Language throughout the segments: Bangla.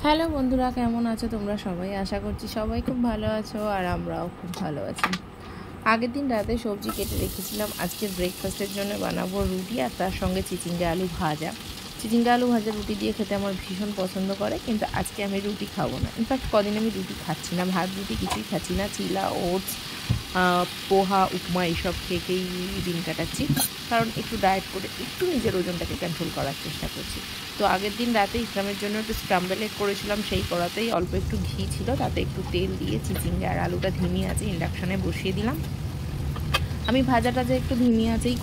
হ্যালো বন্ধুরা, কেমন আছো তোমরা সবাই? আশা করছি সবাই খুব ভালো আছো আর আমরাও খুব ভালো আছি। আগের দিন রাতে সবজি কেটে রেখেছিলাম, আজকে ব্রেকফাস্টের জন্য বানাবো রুটি আর তার সঙ্গে চিচিঙ্গা আলু ভাজা। চিচিঙ্গা আলু ভাজা রুটি দিয়ে খেতে আমার ভীষণ পছন্দ করে, কিন্তু আজকে আমি রুটি খাবো না। ইনফ্যাক্ট কদিন আমি রুটি খাচ্ছি না, ভাত রুটি কিছুই খাচ্ছি না। চিলা, ওটস, পোহা, উপমা এইসব খেয়েই দিন কাটাচ্ছি, কারণ একটু ডায়েট করে একটু নিজের ওজনটাকে কন্ট্রোল করার চেষ্টা করছি। তো আগের দিন রাতে ইকরামের জন্য একটু স্ক্রাম্বল এগ করেছিলাম, সেই কড়াতেই অল্প একটু ঘি ছিল, তাতে একটু তেল দিয়ে চিচিঙ্গা আর আলুটা ধিমি আছে ইন্ডাকশানে বসিয়ে দিলাম। আমি ভাজাটা যে একটু ধিমি আছেই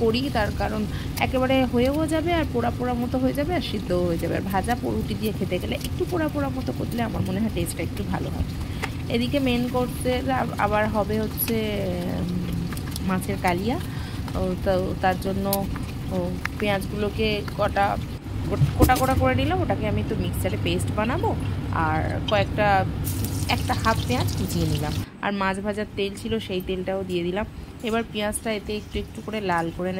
করি, তার কারণ একেবারে হয়েও যাবে আর পোড়া পোড়া মতো হয়ে যাবে আর সিদ্ধও হয়ে যাবে। আর ভাজা রুটি দিয়ে খেতে গেলে একটু পোড়া পোড়া মতো করলে আমার মনে হয় টেস্টটা একটু ভালো হয়। এদিকে মেন করতে আবার হবে হচ্ছে মাছের কালিয়া। তো তার জন্য পেঁয়াজগুলোকে কোটা কোটা করে নিলাম, ওটাকে আমি তো মিক্সারে পেস্ট বানাবো। আর একটা হাফ পেঁয়াজ কুচিয়ে নিলাম, আর মাছ ভাজার তেল ছিল সেই তেলটাও দিয়ে দিলাম। এবার পেঁয়াজটা এতে একটু একটু করে লাল করে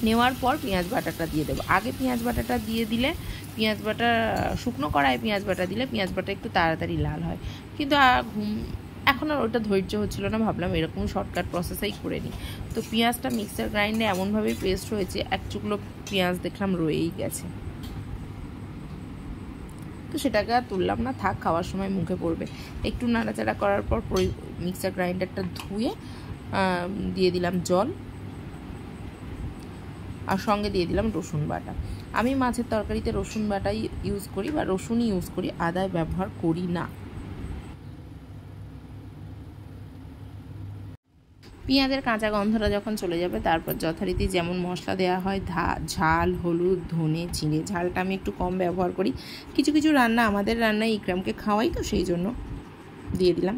নেওয়ার পর পেঁয়াজ বাটাটা দিয়ে দেবো। আগে পেঁয়াজ বাটাটা দিয়ে দিলে পেঁয়াজ বাটা শুকনো কড়ায় পেঁয়াজ বাটা দিলে পেঁয়াজ বাটা একটু তাড়াতাড়ি লাল হয়, কিন্তু এখন আর ওটা ধৈর্য হচ্ছিলো না, ভাবলাম এরকম শর্টকাট প্রসেসেই করে নিই। তো পেঁয়াজটা মিক্সার গ্রাইন্ডে এমনভাবেই পেস্ট হয়েছে, এক টুকরো পেঁয়াজ দেখলাম রয়েই গেছে। তো সেটাকে আর তুললাম না, থাক, খাওয়ার সময় মুখে পড়বে। একটু নাড়াচাড়া করার পর মিক্সার গ্রাইন্ডারটা ধুয়ে দিয়ে দিলাম জল, আর সঙ্গে দিয়ে দিলাম রসুন বাটা। আমি মাছের তরকারিতে রসুন বাটাই ইউজ করি বা রসুনই ইউজ করি, আদা ব্যবহার করি না। পেঁয়াজের কাঁচা গন্ধটা যখন চলে যাবে, তারপর যথারীতি যেমন মশলা দেওয়া হয়, ঝাল, হলুদ, ধনে, জিরে। ঝালটা আমি একটু কম ব্যবহার করি, কিছু কিছু রান্না আমাদের রান্নায় ইকরামকে খাওয়াই, তো সেই জন্য দিয়ে দিলাম।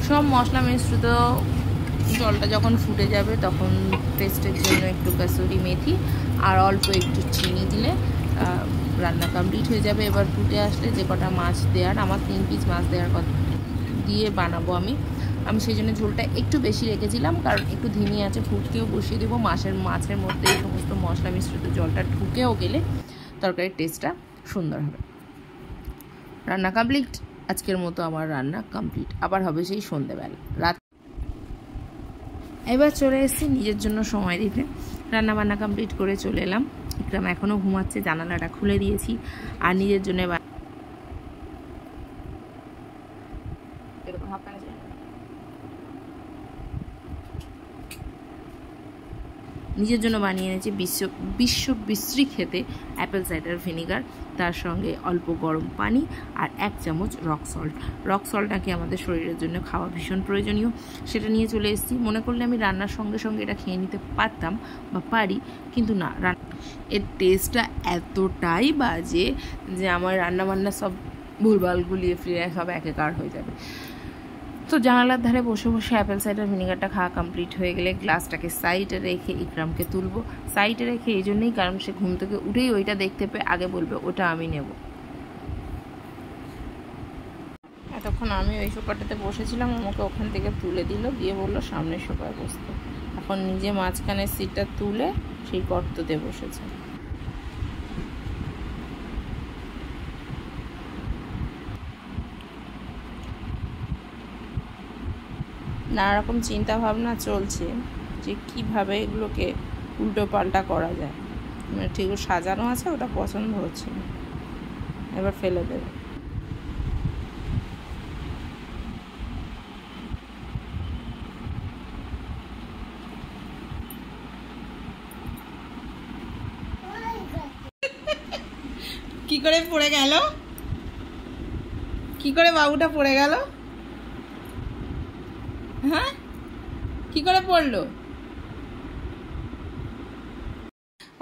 সব মশলা মিশ্রিত জলটা যখন ফুটে যাবে, তখন টেস্টের জন্য একটু কাসুরি মেথি আর অল্প একটু চিনি দিলে রান্না কমপ্লিট হয়ে যাবে। এবার ফুটে আসলে যে কটা মাছ দেওয়ার, আমার 3 পিস মাছ দেওয়ার কথা দিয়ে বানাবো আমি সেই জন্য ঝোলটা একটু বেশি রেখেছিলাম, কারণ একটু ধিমি আছে ফুটকেও বসিয়ে দেবো। মাছের মধ্যে এই সমস্ত মশলা মিশ্রিত জলটা ঢুকেও গেলে তরকারির টেস্টটা সুন্দর হবে। রান্না কমপ্লিট, আজকের মতো আমার রান্না কমপ্লিট। আবার হবে সেই সন্ধ্যেবেলা রাত। এবার চলে এসেছি নিজের জন্য সময় দিতে। রান্না বান্না কমপ্লিট করে চলে এলাম। ইকরাম এখনও ঘুমাচ্ছে, জানালাটা খুলে দিয়েছি। আর নিজের জন্য বানিয়ে এনেছি বিশ্ব বিশ্রী খেতে অ্যাপেল সাইডার ভিনিগার, তার সঙ্গে অল্প গরম পানি আর 1 চামচ রক সল্ট নাকি আমাদের শরীরের জন্য খাওয়া ভীষণ প্রয়োজনীয়। সেটা নিয়ে চলে এসেছি। মনে করলে আমি রান্নার সঙ্গে সঙ্গে এটা খেয়ে নিতে পারতাম বা পারি, কিন্তু না, এর টেস্টটা এতটাই বাজে যে আমার রান্নাবান্না সব ভুলভাল গুলিয়ে ফিরে সব একাকার হয়ে যাবে। তো জানালার ধারে বসে বসে অ্যাপেল সাইডার ভিনিগারটা খাওয়া কমপ্লিট হয়ে গেলে গ্লাসটাকে সাইডে রেখে ইকরামকে তুলবো। সাইডে রেখে এই জন্যই, কারণ সে ঘুম থেকে উঠেই ওইটা দেখতে পেয়ে আগে বলবে ওটা আমি নেব। এতক্ষণ আমি ওই সোফাটাতে বসেছিলাম, আমাকে ওখান থেকে তুলে দিল, দিয়ে বললো সামনের সোফায় বসতে। এখন নিজে মাঝখানের সিটটা তুলে সেই গর্ততে বসেছে। নানা রকম চিন্তা ভাবনা চলছে যে কিভাবে এগুলোকে উল্টো পাল্টা করা যায়। মানে ঠিক সাজানো আছে, ওটা পছন্দ হচ্ছে না, এবার ফেলে দেবে। কি করে পড়ে গেল? কি করে বাবুটা পড়ে গেল? হ্যাঁ, কি করে পড়লো?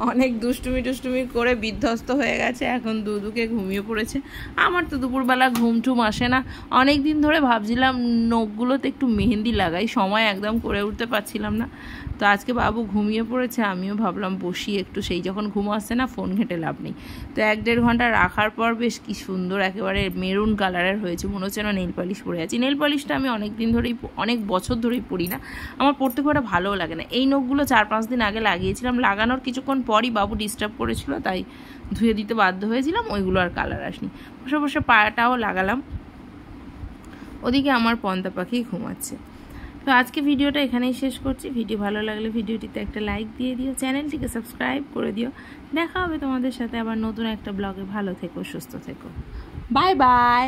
অনেক দুষ্টুমি করে বিধ্বস্ত হয়ে গেছে, এখন দুদুকে ঘুমিয়ে পড়েছে। আমার তো দুপুরবেলা ঘুম টুম আসে না। অনেক দিন ধরে ভাবছিলাম নখগুলোতে একটু মেহেন্দি লাগাই, সময় একদম করে উঠতে পারছিলাম না। তো আজকে বাবু ঘুমিয়ে পড়েছে, আমিও ভাবলাম বসি একটু, সেই যখন ঘুম আসছে না ফোন ঘেঁটে লাভ নেই। তো 1-1.5 ঘন্টা রাখার পর বেশ কি সুন্দর একেবারে মেরুন কালারের হয়েছে, মনে হচ্ছে না নেল পালিশ পরে আছি। নেল পালিশটা আমি অনেক বছর ধরেই পরি না, আমার পরতে খুব একটা ভালোও লাগে না। এই নখগুলো 4-5 দিন আগে লাগিয়েছিলাম, লাগানোর কিছুক্ষণ পরই বাবু ডিস্টার্ব করেছিল, তাই ধুয়ে দিতে বাধ্য হয়েছিলাম, ওইগুলো আর কালার আসেনি। বসে বসে পায়াটাও লাগালাম। ওদিকে আমার পন্তা পাখি ঘুমাচ্ছে। তো আজকে ভিডিওটা এখানেই শেষ করছি। ভিডিও ভালো লাগলে ভিডিওটিতে একটা লাইক দিয়ে দিও, চ্যানেলটিকে সাবস্ক্রাইব করে দিও। দেখা হবে তোমাদের সাথে আবার নতুন একটা ব্লগে। ভালো থেকো, সুস্থ থেকো, বাই বাই।